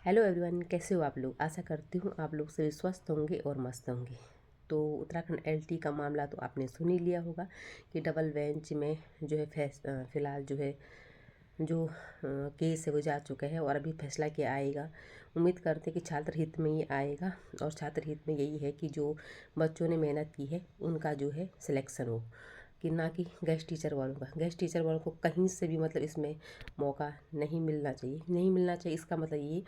Hello everyone, कैसे हो आप लोग। आशा करती हूँ आप लोग सभी स्वस्थ होंगे और मस्त होंगे। तो उत्तराखंड एलटी का मामला तो आपने सुन ही लिया होगा कि डबल बेंच में जो है फ़िलहाल जो है जो केस है वो जा चुका है और अभी फैसला क्या आएगा। उम्मीद करते हैं कि छात्र हित में ही आएगा और छात्र हित में यही है कि जो बच्चों ने मेहनत की है उनका जो है सिलेक्शन हो, कि ना कि गेस्ट टीचर वालों को कहीं से भी मतलब इसमें मौका नहीं मिलना चाहिए। इसका मतलब ये,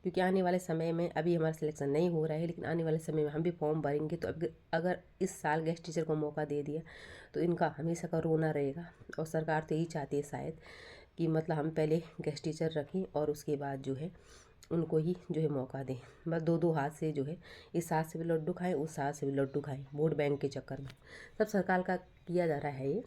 क्योंकि आने वाले समय में अभी हमारा सिलेक्शन नहीं हो रहा है, लेकिन आने वाले समय में हम भी फॉर्म भरेंगे। तो अगर इस साल गेस्ट टीचर को मौका दे दिया तो इनका हमेशा का रोना रहेगा। और सरकार तो यही चाहती है शायद कि मतलब हम पहले गेस्ट टीचर रखें और उसके बाद जो है उनको ही जो है मौका दें। बस दो दो हाथ से जो है, इस हाथ से भी लड्डू खाएं उस हाथ से भी लड्डू खाएं, वोट बैंक के चक्कर में सब सरकार का किया जा रहा है ये।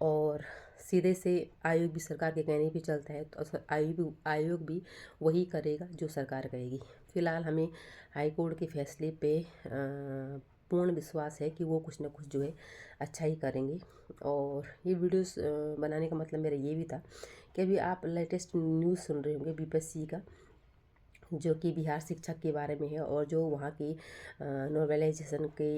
और सीधे से आयोग भी सरकार के कहने पे चलता है, तो आयोग भी वही करेगा जो सरकार कहेगी। फ़िलहाल हमें हाई कोर्ट के फैसले पे पूर्ण विश्वास है कि वो कुछ ना कुछ जो है अच्छा ही करेंगे। और ये वीडियोस बनाने का मतलब मेरा ये भी था कि अभी आप लेटेस्ट न्यूज़ सुन रहे होंगे बीपीएससी का, जो कि बिहार शिक्षक के बारे में है और जो वहाँ की नॉर्मलाइजेशन के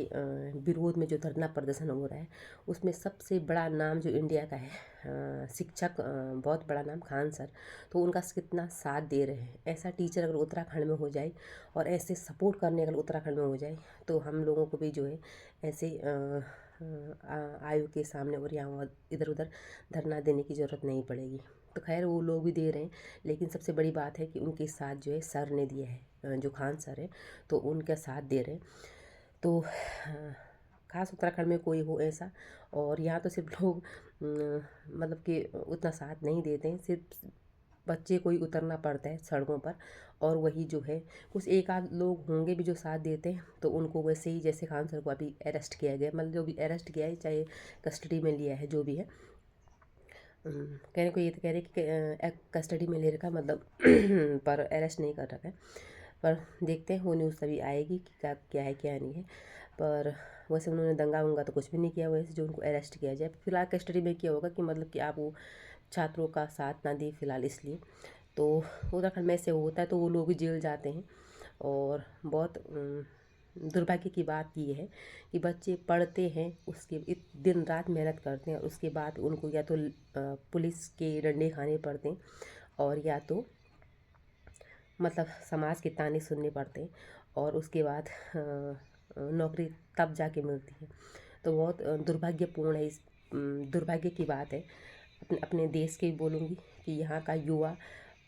विरोध में जो धरना प्रदर्शन हो रहा है, उसमें सबसे बड़ा नाम जो इंडिया का है शिक्षक, बहुत बड़ा नाम खान सर। तो उनका कितना साथ दे रहे हैं। ऐसा टीचर अगर उत्तराखंड में हो जाए और ऐसे सपोर्ट करने अगर उत्तराखंड में हो जाए तो हम लोगों को भी जो है ऐसे आयोग के सामने और यहाँ इधर उधर धरना देने की ज़रूरत नहीं पड़ेगी। तो खैर वो लोग भी दे रहे हैं, लेकिन सबसे बड़ी बात है कि उनके साथ जो है सर ने दिया है, जो खान सर है, तो उनका साथ दे रहे हैं। तो खास उत्तराखंड में कोई हो ऐसा। और यहाँ तो सिर्फ लोग मतलब कि उतना साथ नहीं देते हैं, सिर्फ बच्चे को ही उतरना पड़ता है सड़कों पर। और वही जो है कुछ एक आध लोग होंगे भी जो साथ देते हैं, तो उनको वैसे ही जैसे खान सर को अभी अरेस्ट किया गया, मतलब जो भी अरेस्ट किया है, चाहे कस्टडी में लिया है, जो भी है। कहने को ये तो कह रहे कि कस्टडी में ले रखा मतलब पर अरेस्ट नहीं कर रखा है। पर देखते हैं, वो न्यूज़ तभी आएगी कि क्या क्या है क्या नहीं है। पर वैसे उन्होंने दंगा वंगा तो कुछ भी नहीं किया, वैसे जो उनको अरेस्ट किया जाए फिलहाल कस्टडी में किया होगा कि मतलब कि आप वो छात्रों का साथ ना दी फिलहाल, इसलिए। तो उत्तराखंड में ऐसे होता है तो वो लोग भी जेल जाते हैं। और बहुत दुर्भाग्य की बात ये है कि बच्चे पढ़ते हैं, उसके दिन रात मेहनत करते हैं और उसके बाद उनको या तो पुलिस के डंडे खाने पड़ते हैं और या तो मतलब समाज के ताने सुनने पड़ते हैं। और उसके बाद नौकरी तब जाके मिलती है। तो बहुत दुर्भाग्यपूर्ण है, दुर्भाग्य की बात है। अपने अपने देश के भी बोलूँगी कि यहाँ का युवा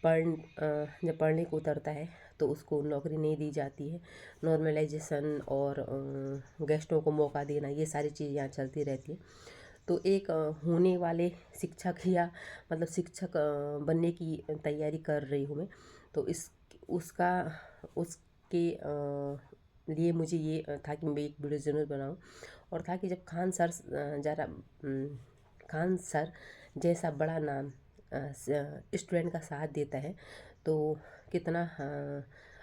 जब पढ़ने को उतरता है तो उसको नौकरी नहीं दी जाती है। नॉर्मलाइजेशन और गेस्टों को मौका देना, ये सारी चीज़ यहाँ चलती रहती है। तो एक होने वाले शिक्षक या मतलब शिक्षक बनने की तैयारी कर रही हूँ मैं। तो इस उसका उसके लिए मुझे ये था कि मैं एक वीडियो ज़रूर बनाऊँ। और था कि जब खान सर जैसा बड़ा नाम स्टूडेंट का साथ देता है तो कितना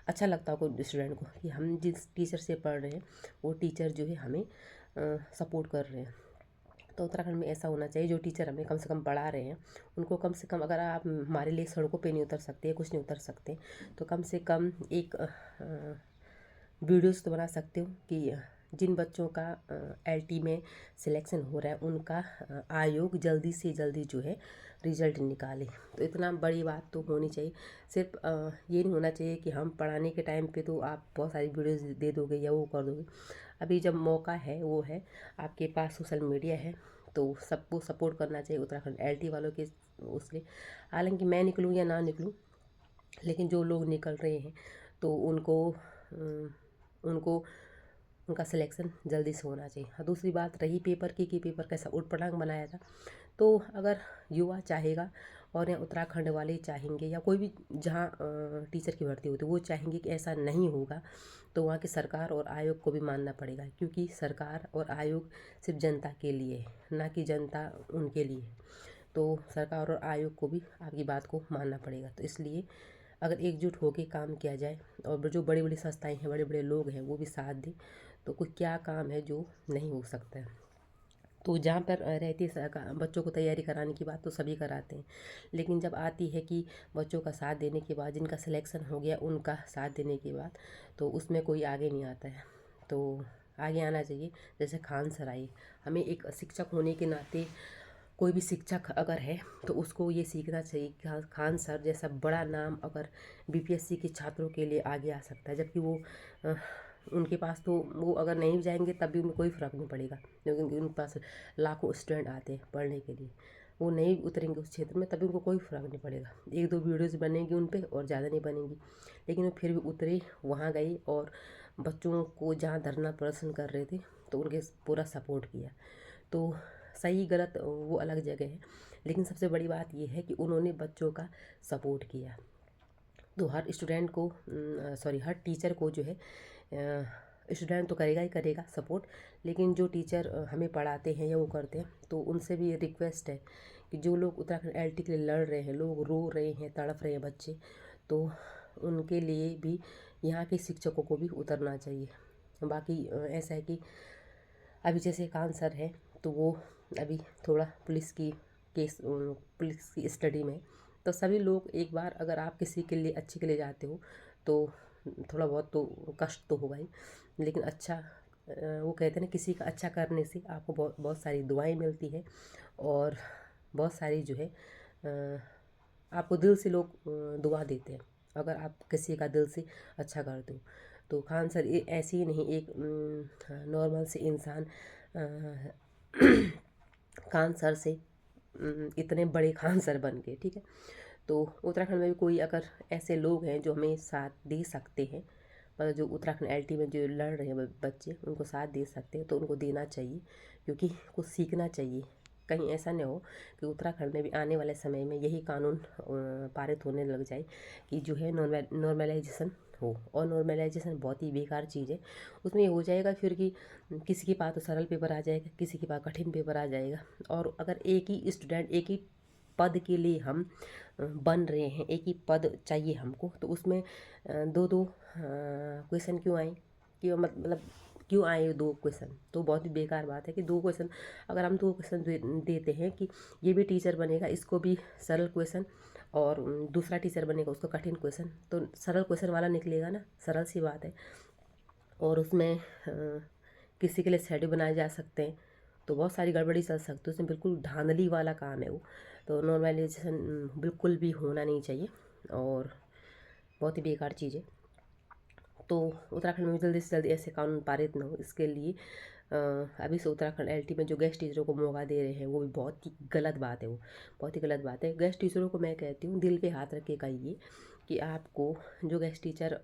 अच्छा लगता होगा स्टूडेंट को कि हम जिस टीचर से पढ़ रहे हैं वो टीचर जो है हमें सपोर्ट कर रहे हैं। तो उत्तराखंड में ऐसा होना चाहिए, जो टीचर हमें कम से कम पढ़ा रहे हैं उनको कम से कम, अगर आप हमारे लिए सड़कों पे नहीं उतर सकते, कुछ नहीं उतर सकते, तो कम से कम एक वीडियोस तो बना सकते हो कि जिन बच्चों का एलटी में सिलेक्शन हो रहा है उनका आयोग जल्दी से जल्दी जो है रिजल्ट निकाले। तो इतना बड़ी बात तो होनी चाहिए। सिर्फ ये नहीं होना चाहिए कि हम पढ़ाने के टाइम पे तो आप बहुत सारी वीडियोस दे दोगे या वो कर दोगे। अभी जब मौका है, वो है आपके पास, सोशल मीडिया है, तो सबको सपोर्ट करना चाहिए उत्तराखंड एलटी वालों के उसके। हालांकि मैं निकलूँ या ना निकलूँ, लेकिन जो लोग निकल रहे हैं तो उनको उनका सिलेक्शन जल्दी से होना चाहिए। हाँ, दूसरी बात रही पेपर की कि पेपर कैसा उट पटांग बनाया था। तो अगर युवा चाहेगा और या उत्तराखंड वाले चाहेंगे या कोई भी जहाँ टीचर की भर्ती होती है वो चाहेंगे कि ऐसा नहीं होगा, तो वहाँ की सरकार और आयोग को भी मानना पड़ेगा, क्योंकि सरकार और आयोग सिर्फ जनता के लिए है, ना कि जनता उनके लिए। तो सरकार और आयोग को भी आपकी बात को मानना पड़ेगा। तो इसलिए अगर एकजुट होकर काम किया जाए और जो बड़ी बड़ी संस्थाएं हैं, बड़े बड़े लोग हैं, वो भी साथ दें, तो कोई क्या काम है जो नहीं हो सकता है। तो जहाँ पर रहती है बच्चों को तैयारी कराने की बात तो सभी कराते हैं, लेकिन जब आती है कि बच्चों का साथ देने के बाद, जिनका सिलेक्शन हो गया उनका साथ देने के बाद, तो उसमें कोई आगे नहीं आता है। तो आगे आना चाहिए। जैसे खान सर आई, हमें एक शिक्षक होने के नाते कोई भी शिक्षक अगर है तो उसको ये सीखना चाहिए कि खान सर जैसा बड़ा नाम अगर बीपीएससी के छात्रों के लिए आगे आ सकता है, जबकि वो उनके पास तो वो अगर नहीं जाएंगे तब भी उन्हें कोई फ़र्क नहीं पड़ेगा, क्योंकि उनके पास लाखों स्टूडेंट आते हैं पढ़ने के लिए। वो नहीं उतरेंगे उस क्षेत्र में तभी उनको कोई फ़र्क नहीं पड़ेगा। एक दो वीडियोज़ बनेगी उन पर और ज़्यादा नहीं बनेंगी, लेकिन वो फिर भी उतरे, वहाँ गए और बच्चों को जहाँ धरना प्रदर्शन कर रहे थे तो उनके पूरा सपोर्ट किया। तो सही गलत वो अलग जगह है, लेकिन सबसे बड़ी बात ये है कि उन्होंने बच्चों का सपोर्ट किया। तो हर स्टूडेंट को हर टीचर को जो है स्टूडेंट तो करेगा ही करेगा सपोर्ट, लेकिन जो टीचर हमें पढ़ाते हैं या वो करते हैं, तो उनसे भी रिक्वेस्ट है कि जो लोग उत्तराखंड एलटी के लिए लड़ रहे हैं, लोग रो रहे हैं, तड़प रहे हैं बच्चे, तो उनके लिए भी यहाँ के शिक्षकों को भी उतरना चाहिए। बाकी ऐसा है कि अभी जैसे एक आंसर है तो वो अभी थोड़ा पुलिस की स्टडी में, तो सभी लोग एक बार अगर आप किसी के लिए अच्छे के लिए जाते हो तो थोड़ा बहुत तो कष्ट तो होगा ही, लेकिन अच्छा वो कहते हैं ना, किसी का अच्छा करने से आपको बहुत बहुत सारी दुआएं मिलती है और बहुत सारी जो है आपको दिल से लोग दुआ देते हैं अगर आप किसी का दिल से अच्छा करते हो। तो खान सर ऐसे ही नहीं, एक नॉर्मल से इंसान खान सर से इतने बड़े खान सर बन गए, ठीक है। तो उत्तराखंड में भी कोई अगर ऐसे लोग हैं जो हमें साथ दे सकते हैं, मतलब जो उत्तराखंड एलटी में जो लड़ रहे हैं बच्चे, उनको साथ दे सकते हैं तो उनको देना चाहिए, क्योंकि कुछ सीखना चाहिए। कहीं ऐसा नहीं हो कि उत्तराखंड में भी आने वाले समय में यही कानून पारित होने लग जाए कि जो है नॉर्मलाइजेशन हो, और नॉर्मलाइजेशन बहुत ही बेकार चीज़ है। उसमें ये हो जाएगा फिर कि किसी के पास तो सरल पेपर आ जाएगा, किसी के पास कठिन पेपर आ जाएगा, और अगर एक ही स्टूडेंट एक ही पद के लिए हम बन रहे हैं, एक ही पद चाहिए हमको, तो उसमें दो दो क्वेश्चन क्यों आए, क्यों मतलब क्यों आए दो क्वेश्चन, तो बहुत ही बेकार बात है कि दो क्वेश्चन, अगर हम दो क्वेश्चन देते हैं कि ये भी टीचर बनेगा, इसको भी सरल क्वेश्चन, और दूसरा टीचर बनेगा उसको कठिन क्वेश्चन, तो सरल क्वेश्चन वाला निकलेगा ना, सरल सी बात है। और उसमें किसी के लिए शेड्यूल बनाए जा सकते हैं तो बहुत सारी गड़बड़ी चल सकती है उसमें, बिल्कुल धांधली वाला काम है वो। तो नॉर्मलाइजेशन बिल्कुल भी होना नहीं चाहिए और बहुत ही बेकार चीज़ है। तो उत्तराखंड में जल्दी से जल्दी ऐसे कानून पारित ना हो, इसके लिए अभी से उत्तराखंड एलटी में जो गेस्ट टीचरों को मौका दे रहे हैं वो भी बहुत ही गलत बात है, वो बहुत ही गलत बात है। गेस्ट टीचरों को मैं कहती हूँ दिल पे हाथ रख के कहिए कि आपको जो गेस्ट टीचर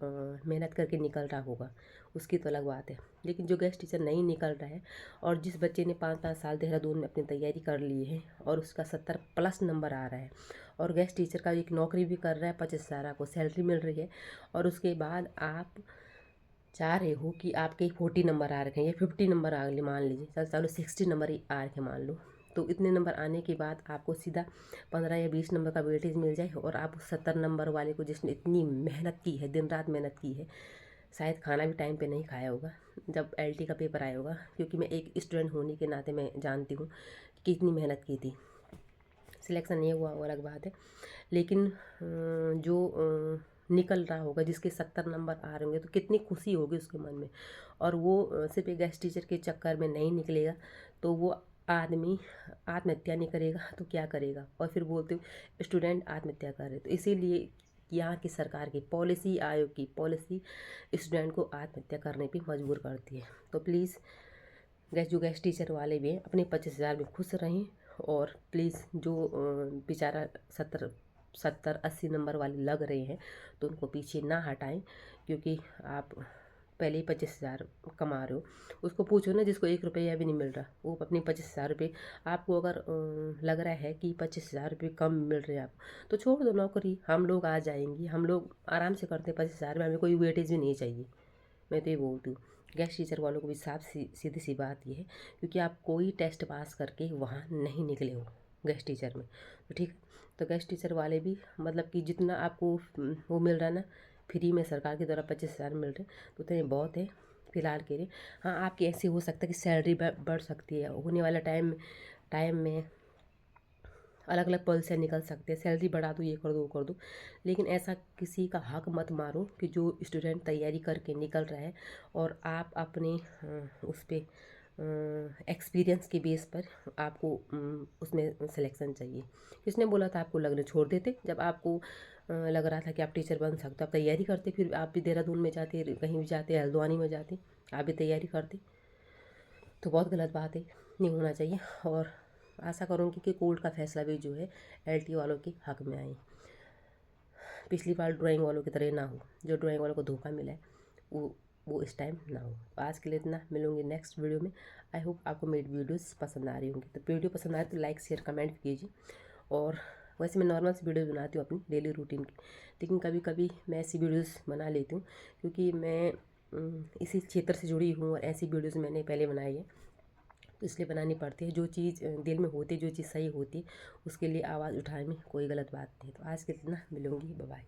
मेहनत करके निकल रहा होगा उसकी तो अलग बात है, लेकिन जो गेस्ट टीचर नहीं निकल रहा है और जिस बच्चे ने 5-5 साल देहरादून में अपनी तैयारी कर ली है और उसका 70+ नंबर आ रहा है, और गेस्ट टीचर का एक नौकरी भी कर रहा है, 25,000 आपको सैलरी मिल रही है, और उसके बाद आप चाह रहे हो कि आपके 40 नंबर आ रखे हैं या 50 नंबर आ मान लीजिए, चलो 60 नंबर ही आ रखे मान लो, तो इतने नंबर आने के बाद आपको सीधा 15 या 20 नंबर का वेटेज मिल जाए, और आप 70 नंबर वाले को, जिसने इतनी मेहनत की है, दिन रात मेहनत की है, शायद खाना भी टाइम पे नहीं खाया होगा जब एलटी का पेपर आया होगा, क्योंकि मैं एक स्टूडेंट होने के नाते मैं जानती हूँ कि कितनी मेहनत की थी। सिलेक्शन नहीं हुआ वो अलग बात है, लेकिन जो निकल रहा होगा, जिसके 70 नंबर आ रहे होंगे, तो कितनी खुशी होगी उसके मन में, और वो सिर्फ एक गेस्ट टीचर के चक्कर में नहीं निकलेगा, तो वो आदमी आत्महत्या नहीं करेगा तो क्या करेगा। और फिर बोलते हो स्टूडेंट आत्महत्या कर रहे, तो इसीलिए यहाँ की सरकार की पॉलिसी, आयोग की पॉलिसी स्टूडेंट को आत्महत्या करने पे मजबूर करती है। तो प्लीज़ जो गेस्ट टीचर वाले भी हैं अपने 25,000 में खुश रहें, और प्लीज़ जो बेचारा 70-80 नंबर वाले लग रहे हैं तो उनको पीछे ना हटाएं, क्योंकि आप पहले ही 25,000 कमा रहे हो। उसको पूछो ना जिसको 1 रुपया भी नहीं मिल रहा, वो अपने 25,000 रुपये, आपको अगर लग रहा है कि 25,000 रुपये कम मिल रहे हैं आप, तो छोड़ दो नौकरी, हम लोग आ जाएंगे, हम लोग आराम से करते हैं 25,000 में, हमें कोई वेटेज भी नहीं चाहिए। मैं तो ये बोलती हूँ गेस्ट टीचर वालों को भी साफ सीधी सी बात ये है, क्योंकि आप कोई टेस्ट पास करके वहाँ नहीं निकले हो गेस्ट टीचर में, तो ठीक। तो गेस्ट टीचर वाले भी मतलब कि जितना आपको वो मिल रहा है ना फ्री में सरकार के द्वारा 25,000 मिल रहे, तो उतने बहुत है। फ़िलहाल के लिए। हाँ, आपकी ऐसे हो सकता है कि सैलरी बढ़ सकती है, होने वाला टाइम में अलग अलग पॉलिसियाँ निकल सकते हैं, सैलरी बढ़ा दो, ये कर दो वो कर दो। लेकिन ऐसा किसी का हक मत मारो कि जो स्टूडेंट तैयारी करके निकल रहा है और आप अपने उस पर एक्सपीरियंस के बेस पर आपको उसमें सिलेक्शन चाहिए। किसने बोला था आपको लगने? छोड़ देते जब आपको लग रहा था कि आप टीचर बन सकते हो, आप तैयारी करते, फिर आप भी देहरादून में जाते, कहीं भी जाते, हल्द्वानी में जाते, आप भी तैयारी करते। तो बहुत गलत बात है, नहीं होना चाहिए। और आशा करूँगी कि कोर्ट का फैसला भी जो है एलटी वालों के हक में आए, पिछली बार ड्राइंग वालों की तरह ना हो, जो ड्राइंग वालों को धोखा मिला है वो इस टाइम ना हो। आज के लिए इतना, मिलूंगी नेक्स्ट वीडियो में। आई होप आपको मेरी वीडियोस पसंद आ रही होंगी। तो वीडियो पसंद आए तो लाइक शेयर कमेंट कीजिए। और वैसे मैं नॉर्मल सी वीडियोस बनाती हूँ अपनी डेली रूटीन की, लेकिन कभी कभी मैं ऐसी वीडियोस बना लेती हूँ क्योंकि मैं इसी क्षेत्र से जुड़ी हूँ और ऐसी वीडियोस मैंने पहले बनाई है, तो इसलिए बनानी पड़ती है। जो चीज़ दिल में होती है, जो चीज़ सही होती है, उसके लिए आवाज़ उठाने में कोई गलत बात नहीं। तो आज के लिए इतना, मिलूंगी, बाय बाय।